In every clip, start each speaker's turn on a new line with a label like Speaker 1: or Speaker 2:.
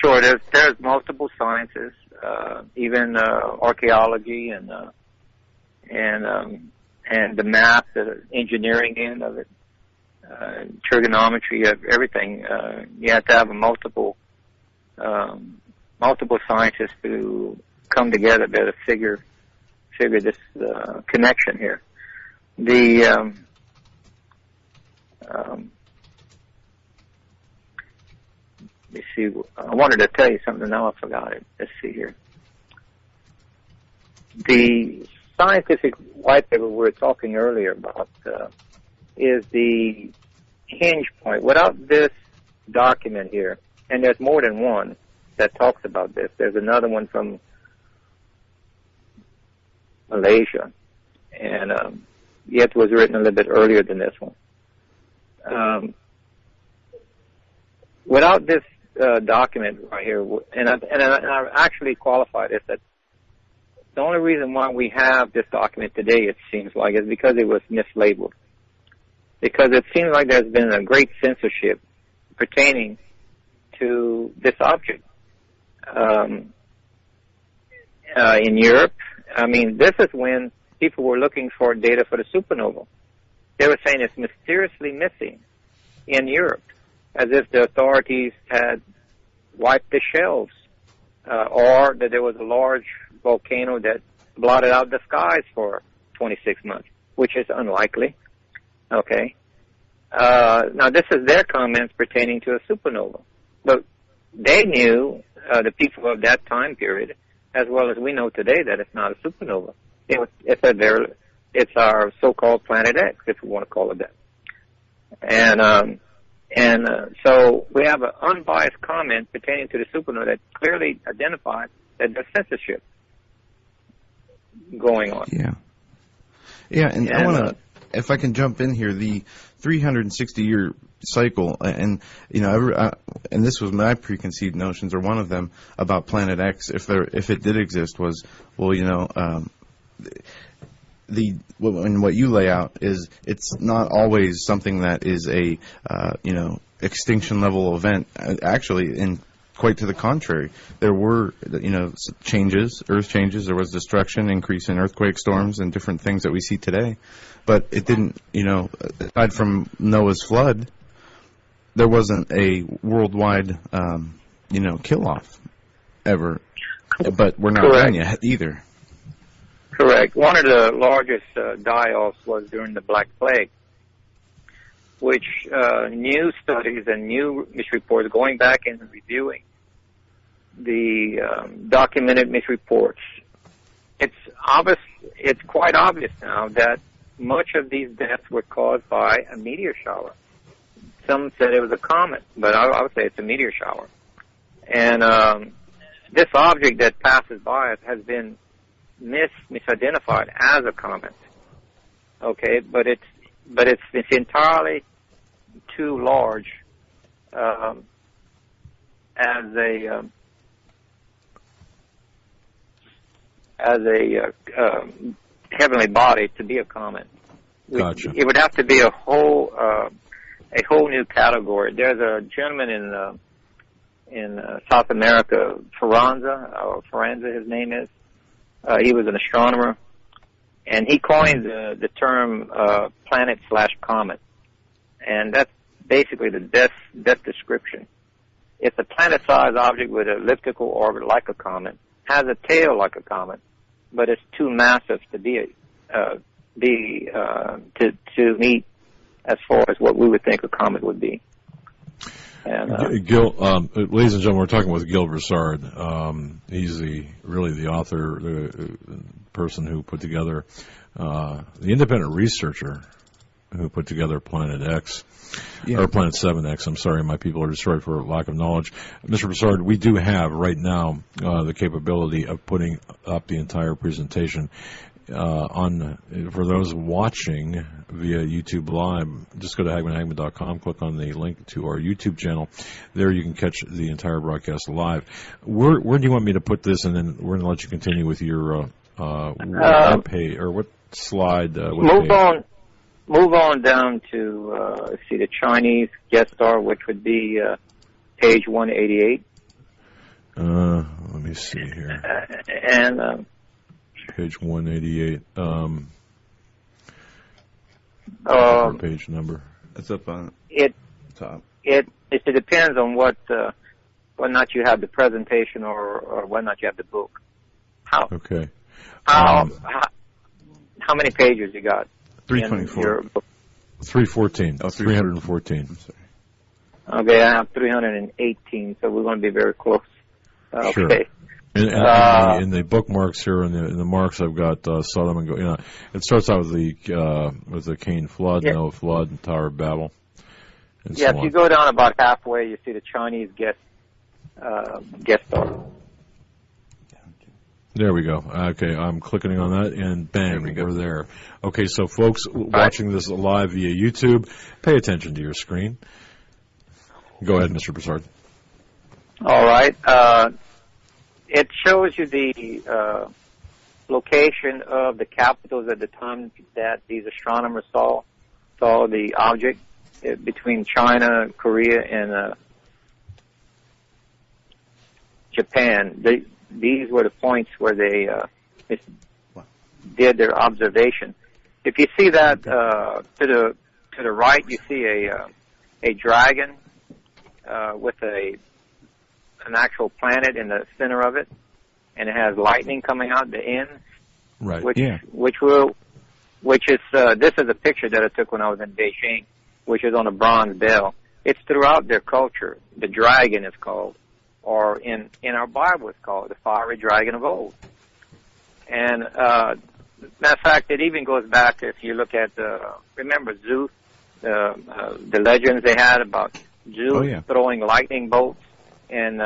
Speaker 1: Sure. There's multiple sciences, even archaeology and the math, the engineering end of it, trigonometry, everything. You have to have multiple scientists to come together to figure this connection here. Let's see. I wanted to tell you something. Now I forgot it. Let's see here. The scientific white paper we were talking earlier about is the hinge point. Without this document here, and there's more than one that talks about this. There's another one from Malaysia, and it was written a little bit earlier than this one. Without this document right here, and I actually qualified this, that the only reason why we have this document today, it seems like, is because it was mislabeled. Because it seems like there's been a great censorship pertaining to this object. In Europe, I mean, this is when people were looking for data for the supernova. They were saying it's mysteriously missing in Europe, as if the authorities had wiped the shelves, or that there was a large volcano that blotted out the skies for 26 months, which is unlikely. Okay. Now, this is their comments pertaining to a supernova. But they knew, the people of that time period, as well as we know today, that it's not a supernova. It's our so-called Planet X, if we want to call it that. And so we have an unbiased comment pertaining to the supernova that clearly identifies that there's censorship going on.
Speaker 2: Yeah, and I want to, if I can jump in here, the 360-year cycle, and and this was my preconceived notions, or one of them, about Planet X, if it did exist, was, well, what you lay out is it's not always something that is a extinction level event. Actually, quite to the contrary, there were changes, earth changes. There was destruction, increase in earthquake storms, and different things that we see today. But it didn't, aside from Noah's flood, there wasn't a worldwide kill off ever. But we're not done yet either.
Speaker 1: Correct. One of the largest die-offs was during the Black Plague, which new studies and new misreports, going back and reviewing the documented misreports, it's quite obvious now that much of these deaths were caused by a meteor shower. Some said it was a comet, but I would say it's a meteor shower. And this object that passes by us has been misidentified as a comet. Okay, but it's entirely too large as a heavenly body to be a comet.
Speaker 2: Gotcha.
Speaker 1: It would have to be a whole new category. There's a gentleman in South America, Ferranza, his name is. He was an astronomer, and he coined the term planet/comet, and that's basically the best description. It's a planet-sized object with an elliptical orbit like a comet, has a tail like a comet, but it's too massive to to meet as far as what we would think a comet would be. And,
Speaker 3: Gill, ladies and gentlemen, we're talking with Gill Broussard. He's really the author, the person who put together, the independent researcher who put together Planet X, or Planet 7X. I'm sorry, my people are destroyed for lack of knowledge. Mr. Broussard, we do have right now the capability of putting up the entire presentation for those watching via YouTube Live. Just go to HagmannHagmann.com, click on the link to our YouTube channel. There you can catch the entire broadcast live. Where do you want me to put this, and then we're going to let you continue with your what page, or what slide?
Speaker 1: Move on down to see the Chinese guest star, which would be page 188.
Speaker 3: Let me see here.
Speaker 1: And
Speaker 3: Page 188. Page number.
Speaker 2: It's up on
Speaker 1: it
Speaker 2: top.
Speaker 1: it depends on whether or not you have the presentation or whether or not you have the book.
Speaker 3: Okay.
Speaker 1: How many pages you got?
Speaker 2: 324.
Speaker 1: In your book?
Speaker 3: 314.
Speaker 2: Oh,
Speaker 3: 314.
Speaker 2: I'm sorry.
Speaker 1: Okay, I have 318, so we're going to be very close.
Speaker 3: Sure.
Speaker 1: Okay.
Speaker 3: In the bookmarks here, in the marks, I've got Sodom and Gomorrah. It starts out with the Cain flood, Noah flood, and Tower of Babel. And
Speaker 1: yeah,
Speaker 3: so
Speaker 1: if you go down about halfway, you see the Chinese guest star.
Speaker 3: There we go. Okay, I'm clicking on that, and bang, we're there. Okay, so folks watching this live via YouTube, pay attention to your screen. Go ahead, Mr. Broussard.
Speaker 1: All right. It shows you the location of the capitals at the time that these astronomers saw the object between China, Korea, and Japan. These were the points where they did their observation. If you see that to the right, you see a dragon with an actual planet in the center of it, and it has lightning coming out the ends.
Speaker 3: Right.
Speaker 1: This is a picture that I took when I was in Beijing, which is on a bronze bell. It's throughout their culture. The dragon is called, or in our Bible it's called the fiery dragon of old. And matter of fact, it even goes back, if you look at remember Zeus, the legends they had about Zeus throwing lightning bolts and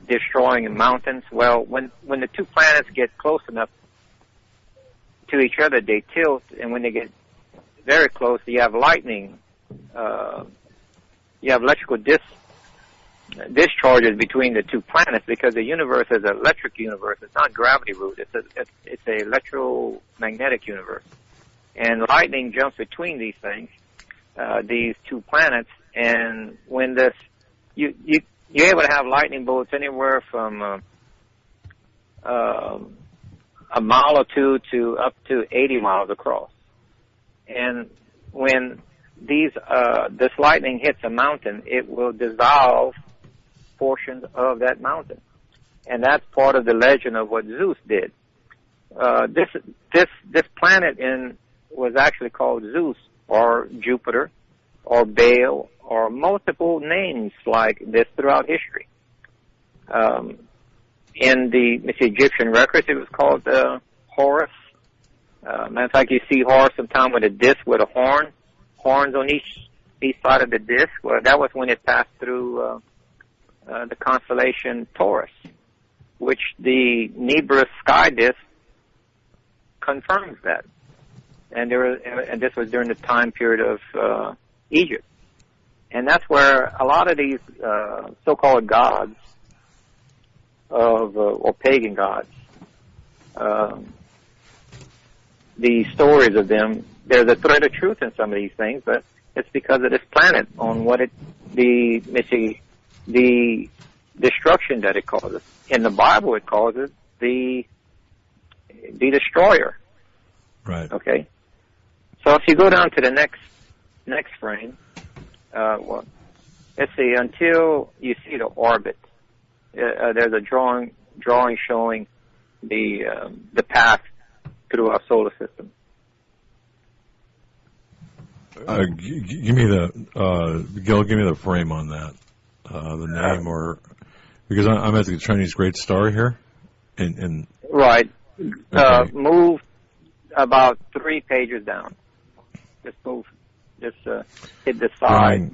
Speaker 1: destroying mountains. Well, when the two planets get close enough to each other, they tilt, and when they get very close, you have lightning. You have electrical discharges between the two planets, because the universe is an electric universe. It's not gravity rooted. It's a electromagnetic universe, and lightning jumps between these things, these two planets. And when you're able to have lightning bolts anywhere from a mile or two to up to 80 miles across. And when this lightning hits a mountain, it will dissolve portions of that mountain, and that's part of the legend of what Zeus did. This planet was actually called Zeus, or Jupiter, or Baal, or multiple names like this throughout history. In the Egyptian records, it was called Horus. Matter of fact, you see Horus sometime with a disc with a horns on each side of the disc. Well, that was when it passed through the constellation Taurus, which the Nibiru sky disc confirms that. And this was during the time period of Egypt. And that's where a lot of these so-called gods or pagan gods, the stories of them, there's a thread of truth in some of these things, but it's because of this planet on the destruction that it causes. In the Bible, it calls it the destroyer.
Speaker 3: Right.
Speaker 1: Okay. So if you go down to the next frame, let's see, until you see the orbit, there's a drawing showing the path through our solar system.
Speaker 3: Give me Gill, give me the frame on that, the name, or because I'm at the Chinese Great Star here, and
Speaker 1: right.
Speaker 3: Okay.
Speaker 1: Move about 3 pages down. Just move. Just hit the side.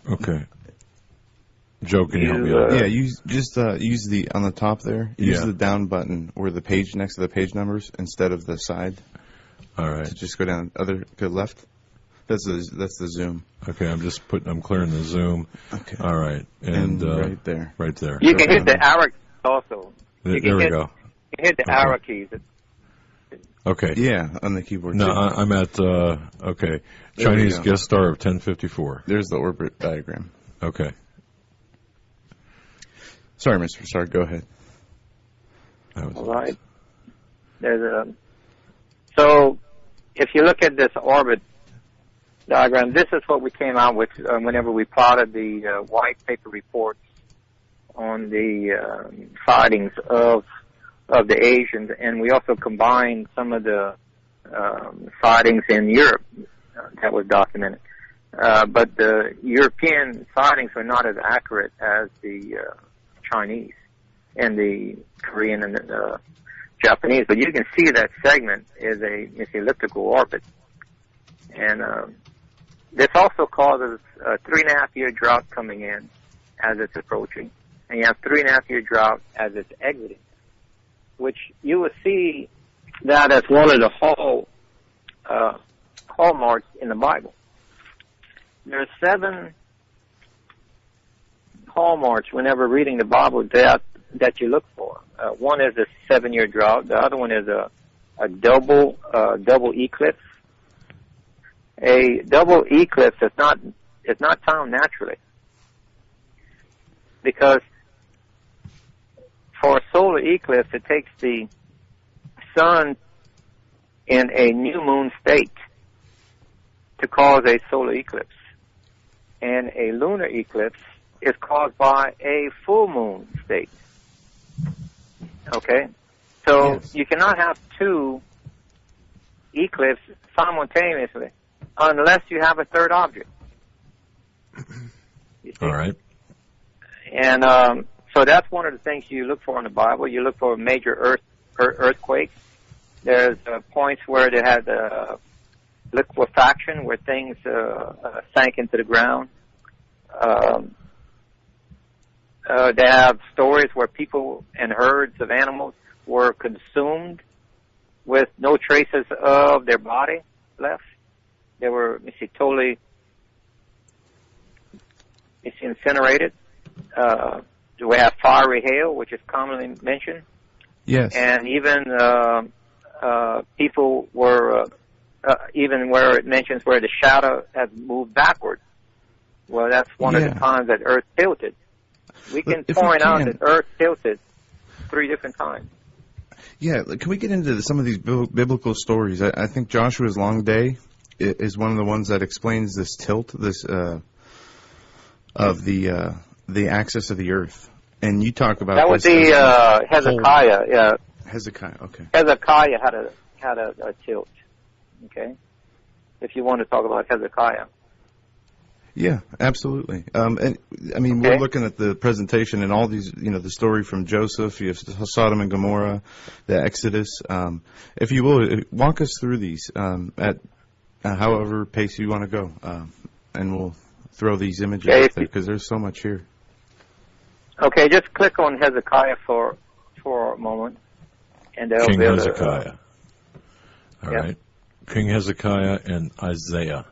Speaker 3: Okay. Joe, can you help me out?
Speaker 2: Yeah, use the on the top there. Use the down button or the page next to the page numbers instead of the side.
Speaker 3: All right.
Speaker 2: So just go down go left. That's the zoom.
Speaker 3: Okay, I'm clearing the zoom.
Speaker 2: Okay.
Speaker 3: All right, and
Speaker 2: right there.
Speaker 3: Right there.
Speaker 1: You can hit the arrow keys also.
Speaker 3: There we go.
Speaker 1: You can hit the arrow keys.
Speaker 3: Okay.
Speaker 2: Yeah, on the keyboard.
Speaker 3: No,
Speaker 2: too.
Speaker 3: I'm at okay. Chinese guest star of 1054.
Speaker 2: There's the orbit diagram.
Speaker 3: Okay.
Speaker 2: Sorry, Mr. Sark, go ahead.
Speaker 1: All right. So if you look at this orbit diagram, this is what we came out with whenever we plotted the white paper reports on the sightings of the Asians, and we also combined some of the sightings in Europe that was documented. But the European sightings were not as accurate as the Chinese and the Korean and the Japanese. But you can see that segment is an elliptical orbit. And this also causes a 3.5-year drought coming in as it's approaching. And you have 3.5-year drought as it's exiting, which you will see that as one of the hallmarks in the Bible. There are 7 hallmarks whenever reading the Bible that you look for. One is a 7-year drought. The other one is a double eclipse. A double eclipse is not found naturally, because for a solar eclipse it takes the sun in a new moon state to cause a solar eclipse. And a lunar eclipse is caused by a full moon state. Okay? So yes, you cannot have 2 eclipses simultaneously unless you have a third object.
Speaker 3: All right.
Speaker 1: And so that's one of the things you look for in the Bible. You look for major earthquakes. There's points where they had liquefaction, where things sank into the ground. They have stories where people and herds of animals were consumed with no traces of their body left. They were, totally incinerated. We have fiery hail, which is commonly mentioned.
Speaker 2: Yes.
Speaker 1: And even people were, even where it mentions where the shadow has moved backwards. Well, that's one of the times that Earth tilted. We can point out that Earth tilted 3 different times.
Speaker 2: Yeah, can we get into some of these biblical stories? I think Joshua's long day is one of the ones that explains this tilt, this of the axis of the Earth. And you talk about
Speaker 1: that was the Hezekiah. Yeah,
Speaker 2: Hezekiah. Okay.
Speaker 1: Hezekiah had a tilt. Okay, if you want to talk about Hezekiah.
Speaker 2: Yeah, absolutely. And I mean, we're looking at the presentation and all these, the story from Joseph, you have Sodom and Gomorrah, the Exodus. If you will, walk us through these at however pace you want to go, and we'll throw these images up there because there's so much here. Okay,
Speaker 1: just click on Hezekiah for a moment, and there'll
Speaker 3: King
Speaker 1: be
Speaker 3: Hezekiah. All right, King Hezekiah and Isaiah.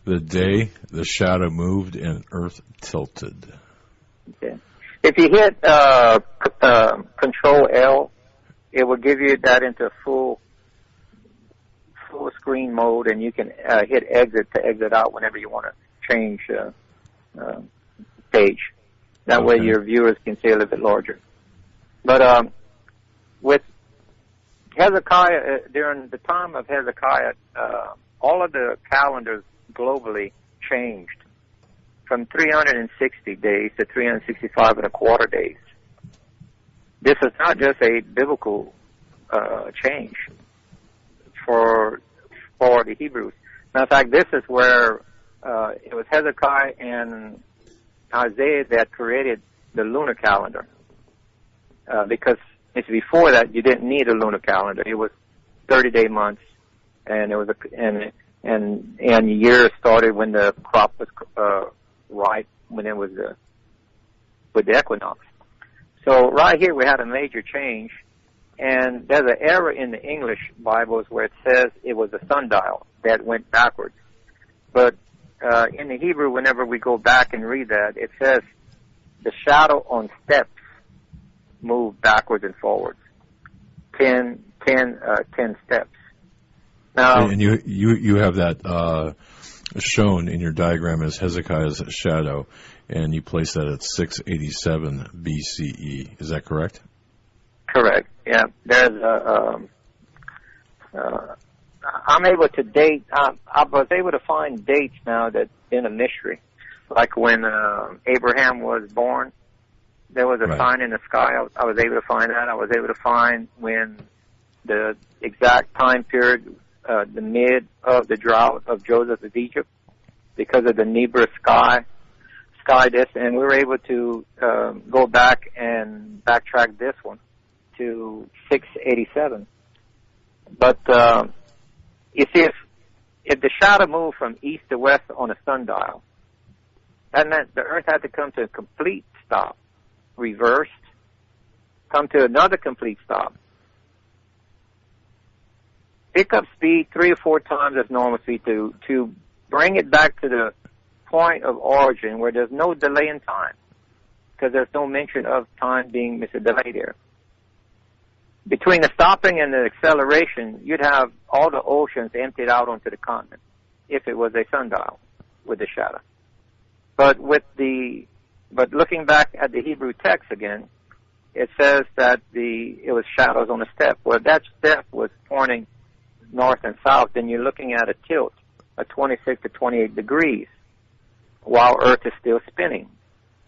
Speaker 3: The day the shadow moved and earth tilted.
Speaker 1: Okay. If you hit Control L, it will give you that into full screen mode, and you can hit exit to exit out whenever you want to change page. That way your viewers can see a little bit larger. But with Hezekiah, during the time of Hezekiah, all of the calendars globally changed from 360 days to 365 and a quarter days. This is not just a biblical change for the Hebrews. Matter of fact, this is where it was Hezekiah and Isaiah that created the lunar calendar, because before that you didn't need a lunar calendar. It was 30-day months, and it was and years started when the crop was ripe, when it was with the equinox. So right here we had a major change, and there's an error in the English Bibles where it says it was a sundial that went backwards. But in the Hebrew, whenever we go back and read that, it says the shadow on steps moved backwards and forwards, 10 steps. Now,
Speaker 3: and you have that shown in your diagram as Hezekiah's shadow. and you place that at 687 BCE. Is that correct?
Speaker 1: Correct. Yeah. There's I'm able to date. I was able to find dates now that's been a mystery. Like when Abraham was born, there was a sign in the sky. I was able to find that. I was able to find when the exact time period, the mid of the drought of Joseph of Egypt, because of the Nibiru sky disk, and we were able to go back and backtrack this one to 687. But you see, if the shadow moved from east to west on a sundial, that meant the Earth had to come to a complete stop, reversed, come to another complete stop, pick up speed 3 or 4 times as normal speed to bring it back to the point of origin where there's no delay in time, because there's no mention of time being a delay there. Between the stopping and the acceleration, you'd have all the oceans emptied out onto the continent if it was a sundial with the shadow. But looking back at the Hebrew text again, it says that it was shadows on a step. Well, that step was pointing north and south, then you're looking at a tilt of 26 to 28 degrees while Earth is still spinning.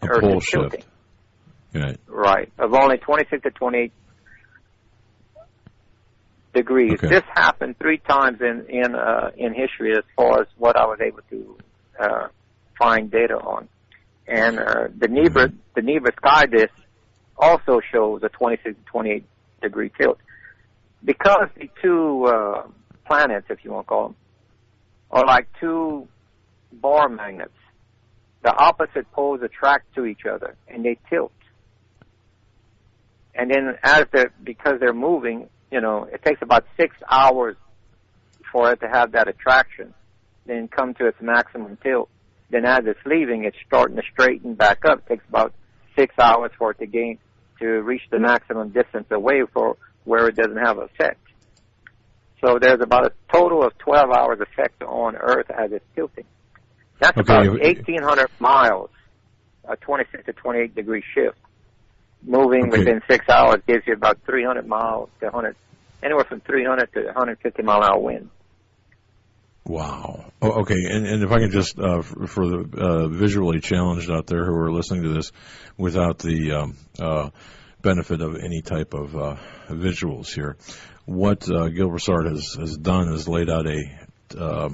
Speaker 3: A
Speaker 1: Earth
Speaker 3: pole
Speaker 1: is
Speaker 3: shift.
Speaker 1: Tilting. Right. Of only 26 to 28 degrees.
Speaker 3: Okay.
Speaker 1: This happened 3 times in history as far as what I was able to find data on. And the Nibiru sky disk also shows a 26 to 28 degree tilt. Because the two planets, if you want to call them, are like 2 bar magnets, the opposite poles attract to each other and they tilt. And then because they're moving, it takes about 6 hours for it to have that attraction, then come to its maximum tilt. Then as it's leaving, it's starting to straighten back up. It takes about 6 hours for it to reach the maximum distance away for where it doesn't have effect. So there's about a total of 12 hours effect on Earth as it's tilting. That's about 1,800 miles, a 26 to 28 degree shift. Moving within 6 hours gives you about 300 miles to anywhere from 300 to 150 mile an hour wind.
Speaker 3: Wow. Oh, okay, and if I can just, for the visually challenged out there who are listening to this without the benefit of any type of visuals here, what Gill Broussard has done is laid out a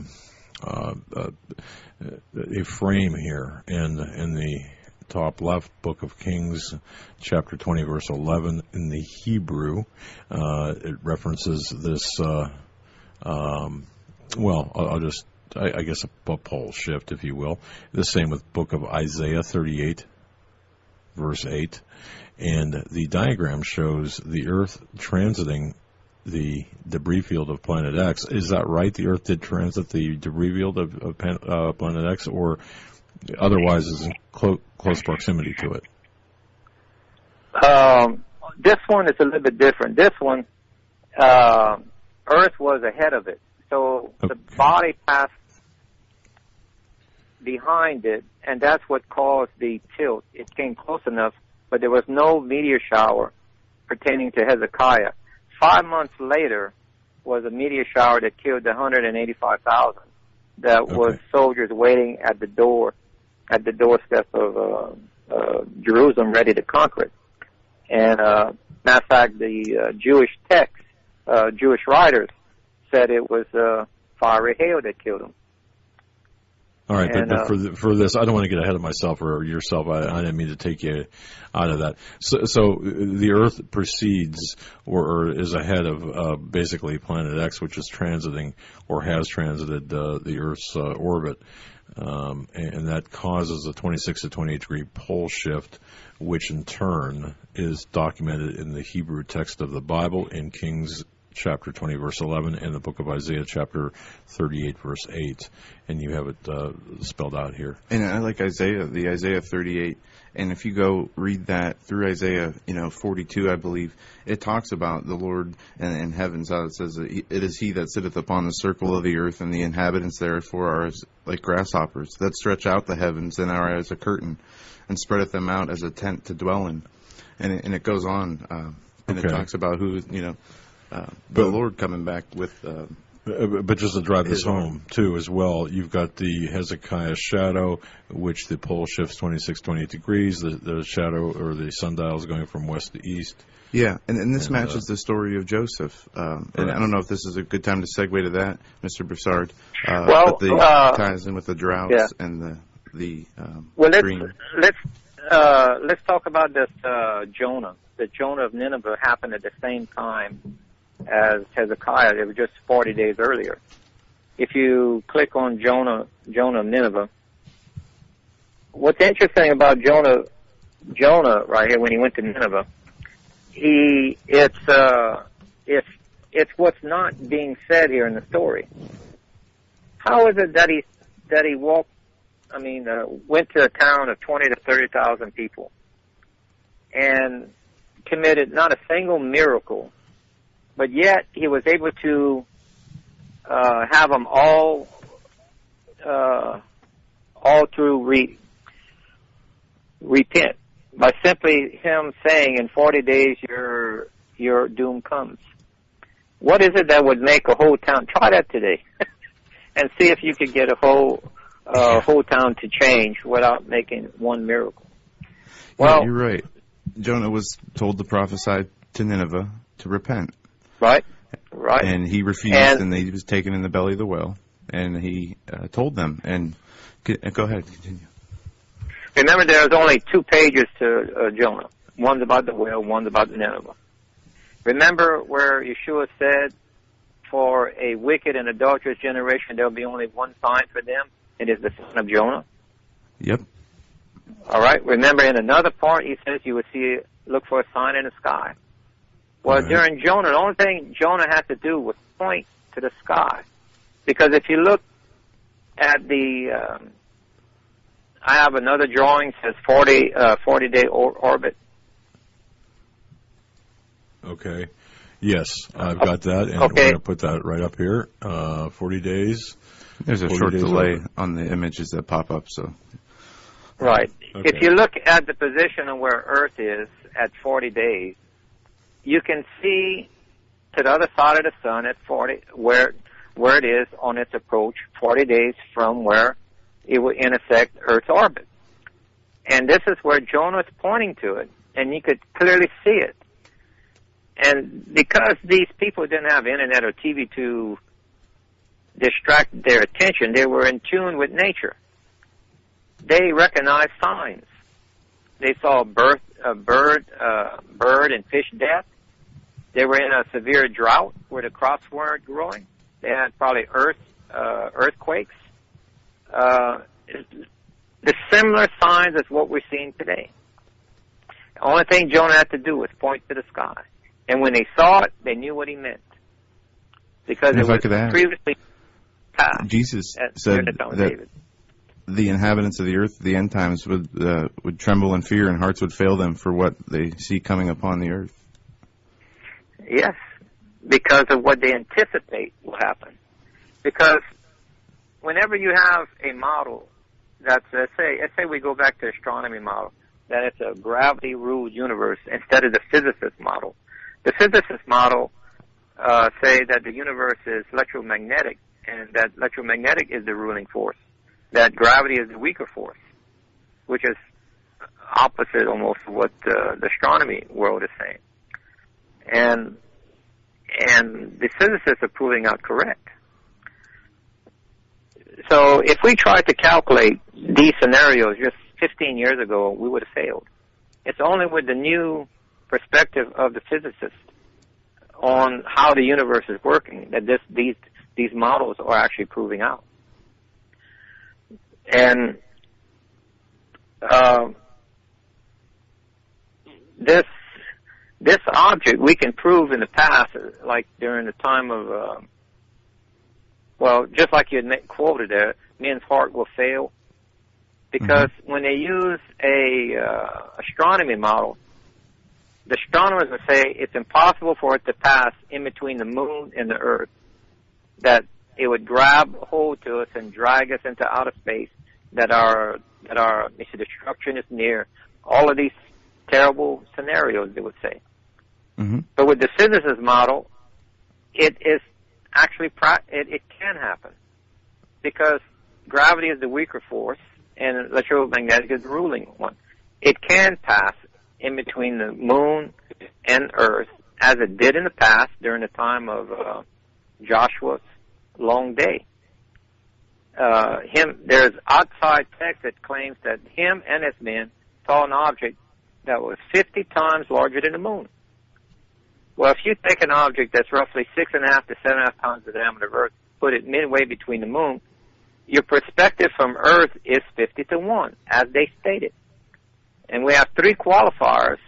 Speaker 3: frame here in the top left, Book of Kings, chapter 20, verse 11, in the Hebrew. It references this, I guess a pole shift, if you will. The same with Book of Isaiah 38, verse 8. And the diagram shows the Earth transiting the debris field of Planet X. Is that right? The Earth did transit the debris field of Planet X, or otherwise is in close proximity to it?
Speaker 1: This one is a little bit different. This one, Earth was ahead of it. So the body passed behind it, and that's what caused the tilt. It came close enough, but there was no meteor shower pertaining to Hezekiah. 5 months later was a meteor shower that killed 185,000. That was soldiers waiting at the doorstep of Jerusalem, ready to conquer it. And matter of fact, the Jewish texts, Jewish writers said it was fiery hail that killed them.
Speaker 3: All right, but for this, I don't want to get ahead of myself or yourself. I didn't mean to take you out of that. So the Earth precedes or is ahead of basically Planet X, which is transiting or has transited the Earth's orbit, and that causes a 26 to 28 degree pole shift, which in turn is documented in the Hebrew text of the Bible in Kings chapter 20, verse 11, and the book of Isaiah, chapter 38, verse 8. And you have it spelled out here.
Speaker 2: And I like the Isaiah 38. And if you go read that through Isaiah, 42, I believe, it talks about the Lord and heavens, how it says, that it is he that sitteth upon the circle of the earth, and the inhabitants therefore are as like grasshoppers, that stretch out the heavens and are as a curtain, and spreadeth them out as a tent to dwell in. And it goes on, and it talks about who, the Lord coming back with...
Speaker 3: But just to drive this home, too, as well, you've got the Hezekiah shadow, which the pole shifts 26, 28 degrees. The shadow, or the sundial, is going from west to east.
Speaker 2: Yeah, and this matches the story of Joseph. And I don't know if this is a good time to segue to that, Mr. Broussard. But the ties in with the droughts and the dream.
Speaker 1: Let's talk about this Jonah. The Jonah of Nineveh happened at the same time as Hezekiah. It was just 40 days earlier. If you click on Jonah of Nineveh, what's interesting about Jonah right here when he went to Nineveh, it's what's not being said here in the story. How is it that he walked? Went to a town of 20 to 30,000 people and committed not a single miracle, but yet he was able to have them all through repent by simply him saying, "In 40 days your doom comes." What is it that would make a whole town? Try that today, and see if you could get a whole town to change without making one miracle. Well,
Speaker 2: you're right. Jonah was told to prophesy to Nineveh to repent. Right. And he refused, and he was taken in the belly of the whale, and he told them. And go ahead, continue.
Speaker 1: Remember, there's only 2 pages to Jonah. One's about the whale, one's about Nineveh. Remember where Yeshua said, for a wicked and adulterous generation, there will be only one sign for them. It is the son of Jonah.
Speaker 2: Yep.
Speaker 1: All right. Remember, in another part, he says you would look for a sign in the sky. Well, during Jonah, the only thing Jonah had to do was point to the sky. Because if you look at I have another drawing that says 40-day orbit.
Speaker 3: Okay. Yes, I've got that, and we're going to put that right up here. 40 days.
Speaker 2: There's a short delay on the images that pop up, so.
Speaker 1: Right. Okay. If you look at the position of where Earth is at 40 days, you can see to the other side of the sun at 40, where it is on its approach, 40 days from where it will intersect Earth's orbit. And this is where Jonah is pointing to it, and you could clearly see it. And because these people didn't have internet or TV to distract their attention, they were in tune with nature. They recognized signs. They saw bird and fish death. They were in a severe drought where the crops weren't growing. They had probably earthquakes. The similar signs as what we're seeing today. The only thing Jonah had to do was point to the sky. And when they saw it, they knew what he meant. Because it was previously passed.
Speaker 2: Jesus said that the inhabitants of the earth at the end times would tremble in fear, and hearts would fail them for what they see coming upon the earth.
Speaker 1: Yes, because of what they anticipate will happen. Because whenever you have a model that's, let's say we go back to astronomy model, that it's a gravity-ruled universe instead of the physicist model. The physicist model say that the universe is electromagnetic, and that electromagnetic is the ruling force. That gravity is the weaker force, which is opposite almost of what the astronomy world is saying. And the physicists are proving out correct. So if we tried to calculate these scenarios just 15 years ago, we would have failed. It's only with the new perspective of the physicists on how the universe is working that these models are actually proving out. And this object we can prove in the past, like during the time of, just like you had quoted there, men's heart will fail. Because when they use a astronomy model, the astronomers would say it's impossible for it to pass in between the moon and the Earth, that it would grab hold to us and drag us into outer space, that our destruction is near. All of these terrible scenarios, they would say.
Speaker 2: Mm-hmm.
Speaker 1: But with the physicist model, it is actually, it can happen. Because gravity is the weaker force, and electromagnetic is the ruling one. It can pass in between the moon and Earth, as it did in the past during the time of Joshua's long day. There's outside text that claims that him and his men saw an object that was 50 times larger than the moon. Well, if you take an object that's roughly 6.5 to 7.5 times the diameter of Earth, put it midway between the moon, your perspective from Earth is 50 to 1, as they stated. And we have 3 qualifiers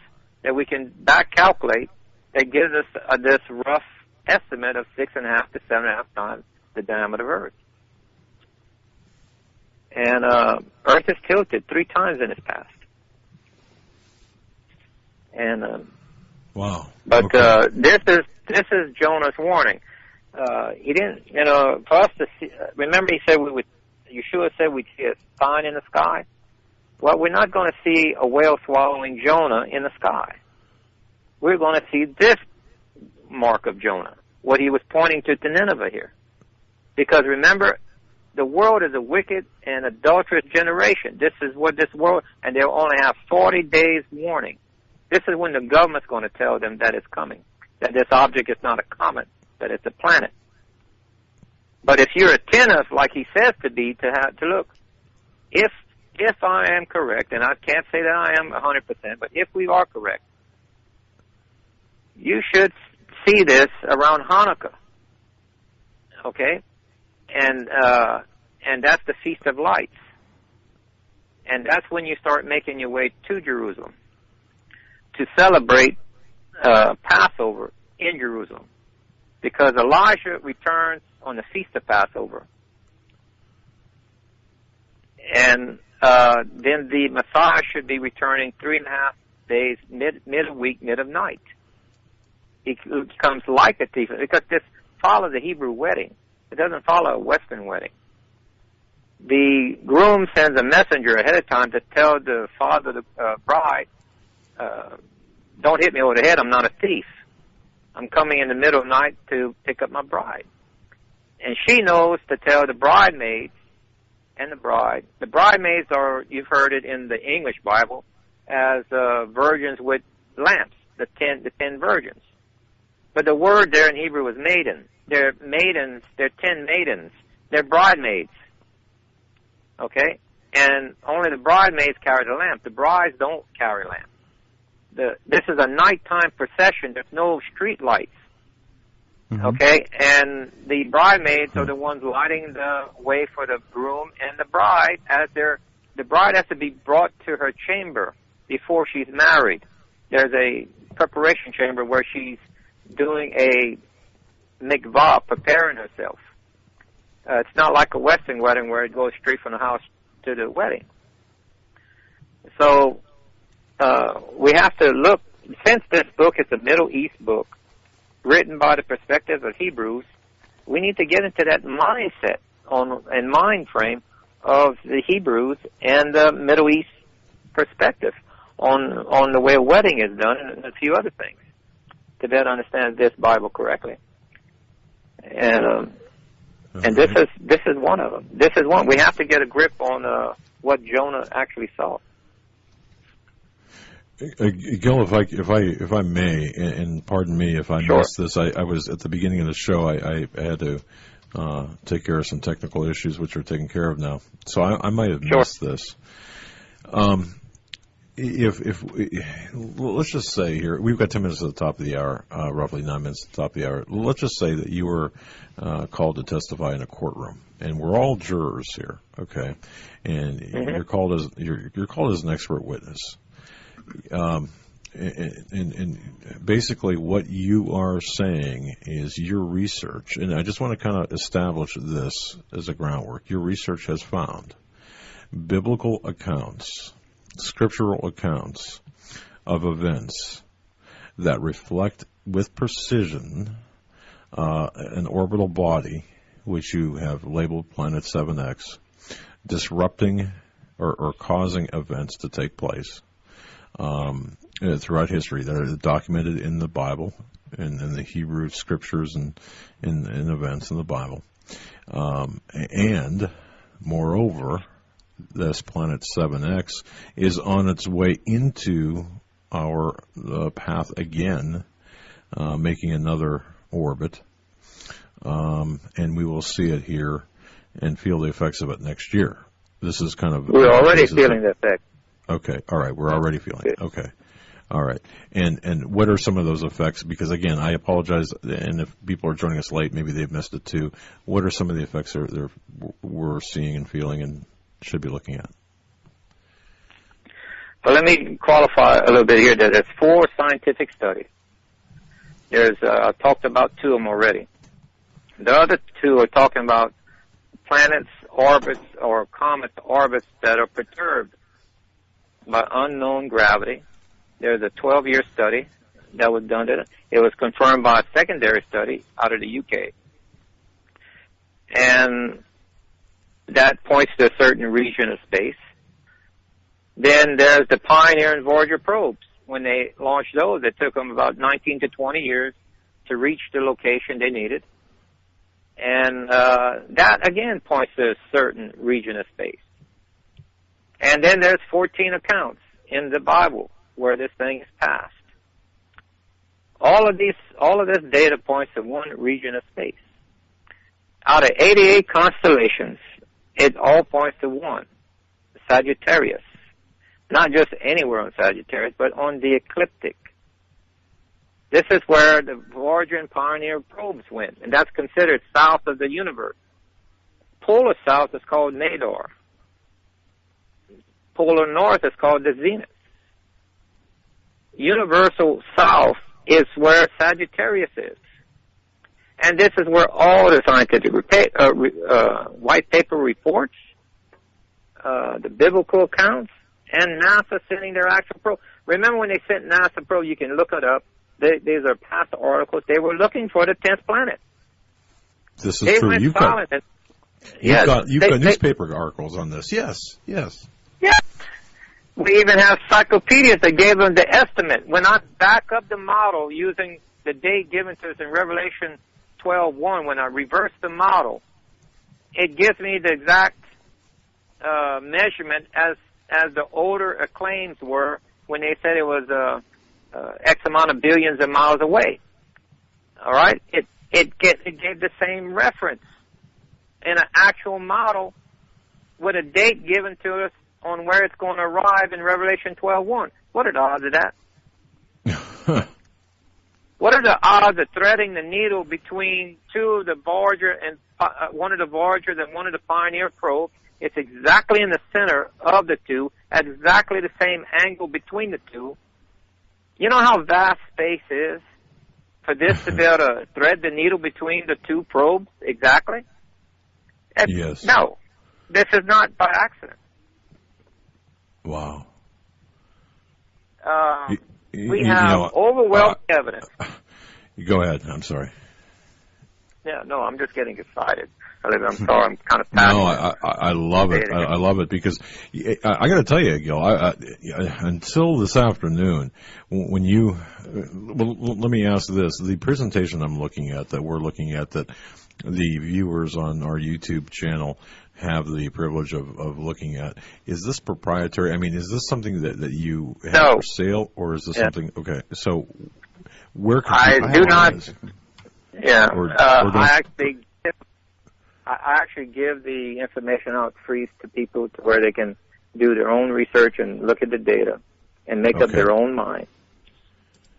Speaker 1: that we can back calculate that gives us this rough estimate of 6.5 to 7.5 times the diameter of Earth. And Earth is tilted 3 times in its past. And
Speaker 3: wow.
Speaker 1: But
Speaker 3: okay.
Speaker 1: This is Jonah's warning. He didn't, for us to see, remember he said Yeshua said we'd see a sign in the sky. Well, we're not going to see a whale swallowing Jonah in the sky. We're going to see this mark of Jonah, what he was pointing to Nineveh here. Because remember, the world is a wicked and adulterous generation. This is what this world, and they'll only have 40 days warning. This is when the government's going to tell them that it's coming, that this object is not a comet, that it's a planet. But if you're attentive, like he says to be, to look, if I am correct, and I can't say that I am 100%, but if we are correct, you should see this around Hanukkah, okay? And that's the Feast of Lights. And that's when you start making your way to Jerusalem to celebrate Passover in Jerusalem. Because Elijah returns on the Feast of Passover. And then the Messiah should be returning 3.5 days, mid of week, mid of night. He comes like a thief, because this follows a Hebrew wedding. It doesn't follow a Western wedding. The groom sends a messenger ahead of time to tell the father of the bride, don't hit me over the head, I'm not a thief. I'm coming in the middle of the night to pick up my bride. And she knows to tell the bridesmaids and the bride. The bridesmaids are, you've heard it in the English Bible, as virgins with lamps, the 10 virgins. But the word there in Hebrew is maiden. They're maidens, they're 10 maidens. They're bridesmaids. Okay? And only the bridesmaids carry the lamp. The brides don't carry lamps. This is a nighttime procession. There's no street lights. Mm-hmm. Okay? And the bridesmaids are the ones lighting the way for the groom and the bride. The bride has to be brought to her chamber before she's married. There's a preparation chamber where she's doing a mikvah, preparing herself. It's not like a Western wedding where it goes straight from the house to the wedding. So we have to look, since this book is a Middle East book written by the perspective of Hebrews, we need to get into that mindset and mind frame of the Hebrews and the Middle East perspective on the way a wedding is done and a few other things to better understand this Bible correctly. And this is one of them. This is one. We have to get a grip on what Jonah actually saw.
Speaker 3: Gill, if I may, and pardon me if I missed this, I was at the beginning of the show. I had to take care of some technical issues, which are taken care of now. So I might have missed this. If let's just say here, we've got 10 minutes at the top of the hour, roughly 9 minutes at the top of the hour. Let's just say that you were called to testify in a courtroom, and we're all jurors here, okay? And you're called as an expert witness. and basically what you are saying is your research, and I just want to kind of establish this as a groundwork. Your research has found biblical accounts, scriptural accounts of events that reflect with precision an orbital body, which you have labeled Planet 7X, disrupting or causing events to take place throughout history that are documented in the Bible and in the Hebrew scriptures and in events in the Bible. And moreover, this Planet 7X is on its way into our path again, making another orbit, and we will see it here and feel the effects of it next year. This is kind of...
Speaker 1: We're already feeling the effect.
Speaker 3: Okay, all right, we're already feeling it. Okay, all right. And what are some of those effects? Because, again, I apologize, and if people are joining us late, maybe they've missed it too. What are some of the effects we're seeing and feeling and should be looking at?
Speaker 1: Well, let me qualify a little bit here. There's 4 scientific studies. I've talked about 2 of them already. The other 2 are talking about planets' orbits or comets' orbits that are perturbed by unknown gravity. There's a 12-year study that was done. It was confirmed by a secondary study out of the UK. And that points to a certain region of space. Then there's the Pioneer and Voyager probes. When they launched those, it took them about 19 to 20 years to reach the location they needed. And that, again, points to a certain region of space. And then there's 14 accounts in the Bible where this thing is passed. All of this data points to one region of space. Out of 88 constellations, it all points to one, Sagittarius. Not just anywhere on Sagittarius, but on the ecliptic. This is where the Voyager and Pioneer probes went, and that's considered south of the universe. Polar south is called Nadar. Polar north is called the zenith. Universal south is where Sagittarius is. And this is where all the scientific white paper reports, the biblical accounts, and NASA sending their actual probe. Remember when they sent NASA probe, you can look it up. These are past articles. They were looking for the 10th planet.
Speaker 3: This is true. You've got newspaper articles on this. Yes.
Speaker 1: Yeah. We even have encyclopedias that gave them the estimate. When I back up the model using the date given to us in Revelation 12:1, when I reverse the model, it gives me the exact measurement as the older claims were when they said it was X amount of billions of miles away. All right? It gave the same reference in an actual model with a date given to us on where it's going to arrive in Revelation 12:1. What are the odds of that? What are the odds of threading the needle between two of the Voyager and one of the Voyagers and one of the Pioneer probes? It's exactly in the center of the two, at exactly the same angle between the two. You know how vast space is for this to be able to thread the needle between the two probes exactly?
Speaker 3: Yes.
Speaker 1: No, this is not by accident.
Speaker 3: Wow.
Speaker 1: We have overwhelming evidence.
Speaker 3: Go ahead. I'm sorry.
Speaker 1: Yeah, no, I'm just getting excited. I'm sorry, I'm kind of passionate.
Speaker 3: No, I love it. I love it because I got to tell you, Gill, until this afternoon, when you, well, let me ask this: the presentation we're looking at, that the viewers on our YouTube channel have the privilege of looking at, is this proprietary? I mean, is this something that you have for sale, or is this something? Okay, so where can
Speaker 1: I do not? This? Yeah, I actually give the information out free to people to where they can do their own research and look at the data and make up their own mind.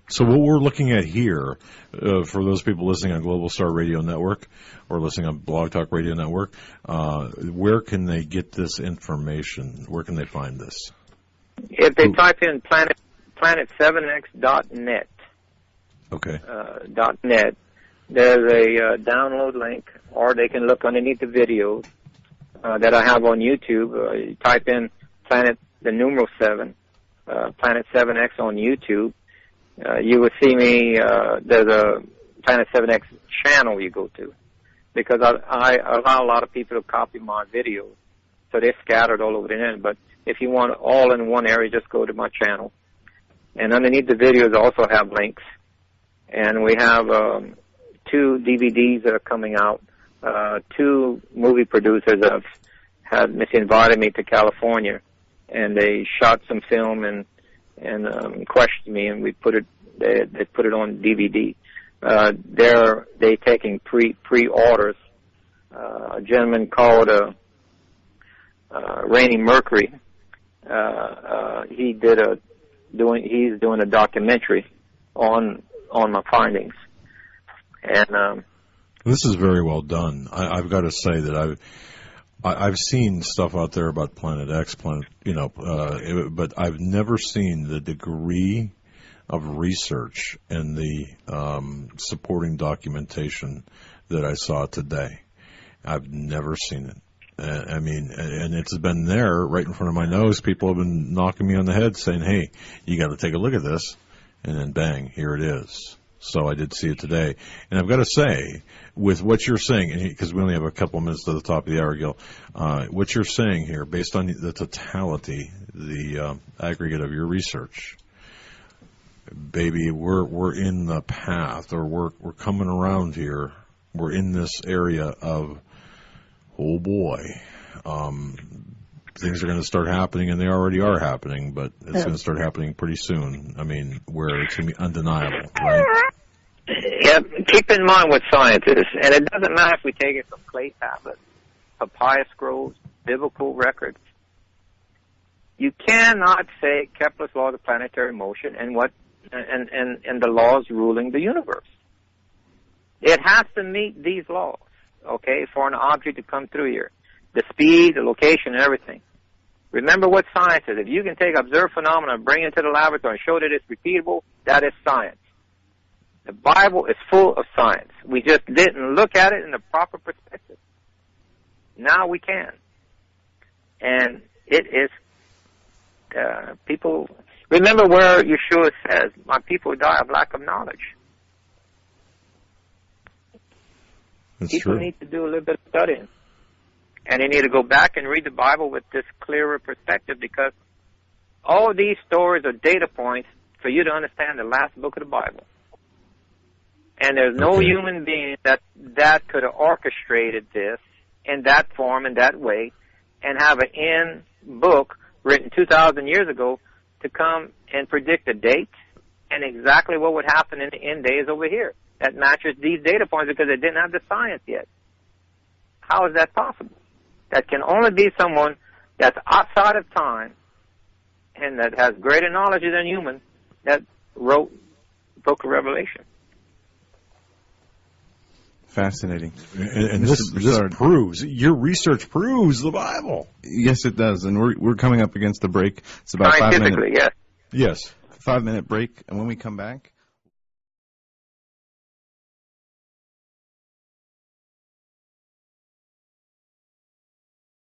Speaker 3: So what we're looking at here, for those people listening on Global Star Radio Network or listening on Blog Talk Radio Network, where can they get this information? Where can they find this?
Speaker 1: If they type in Planet planet7x.net.
Speaker 3: Okay.
Speaker 1: .net. There's a download link, or they can look underneath the videos that I have on YouTube. You type in the numeral 7, Planet 7X on YouTube. You will see me. There's a Planet 7X channel you go to, because I allow a lot of people to copy my videos, so they're scattered all over the internet. But if you want all in one area, just go to my channel. And underneath the videos, I also have links. And we have 2 DVDs that are coming out. 2 movie producers have invited me to California, and they shot some film and questioned me, and we put it. They put it on DVD. They taking pre-orders. A gentleman called Rainy Mercury. He's doing a documentary on my findings, and
Speaker 3: this is very well done. I've got to say that I've seen stuff out there about Planet X, but I've never seen the degree of research and the supporting documentation that I saw today. I've never seen it. And it's been there right in front of my nose. People have been knocking me on the head saying, hey, you got to take a look at this. And then bang, here it is. So I did see it today. And I've got to say, with what you're saying, because we only have a couple of minutes to the top of the hour, Gill, what you're saying here, based on the totality, the aggregate of your research, baby, we're in the path, or we're coming around here. We're in this area of, oh boy, things are going to start happening, and they already are happening, but it's going to start happening pretty soon. I mean, where it's going to be undeniable, right?
Speaker 1: Yeah, keep in mind what science is, and it doesn't matter if we take it from clay tablets, papyrus scrolls, biblical records. You cannot say Kepler's laws of planetary motion and the laws ruling the universe. It has to meet these laws, okay, for an object to come through here. The speed, the location, and everything. Remember what science is. If you can take observed phenomena and bring it into the laboratory and show that it's repeatable, that is science. The Bible is full of science. We just didn't look at it in the proper perspective. Now we can. And it is, people, remember where Yeshua says, my people die of lack of knowledge.
Speaker 3: That's
Speaker 1: People
Speaker 3: true.
Speaker 1: need to do a little bit of studying. And they need to go back and read the Bible with this clearer perspective, because all these stories are data points for you to understand the last book of the Bible. And there's no human being that could have orchestrated this in that form, in that way, and have an end book written 2,000 years ago to come and predict a date and exactly what would happen in the end days over here that matches these data points, because they didn't have the science yet. How is that possible? That can only be someone that's outside of time and that has greater knowledge than human that wrote the book of Revelation.
Speaker 2: Fascinating.
Speaker 3: And this proves, your research proves the Bible.
Speaker 2: Yes, it does. And we're coming up against the break. It's about
Speaker 1: Scientifically, yes.
Speaker 3: Yes.
Speaker 2: 5-minute break. And when we come back,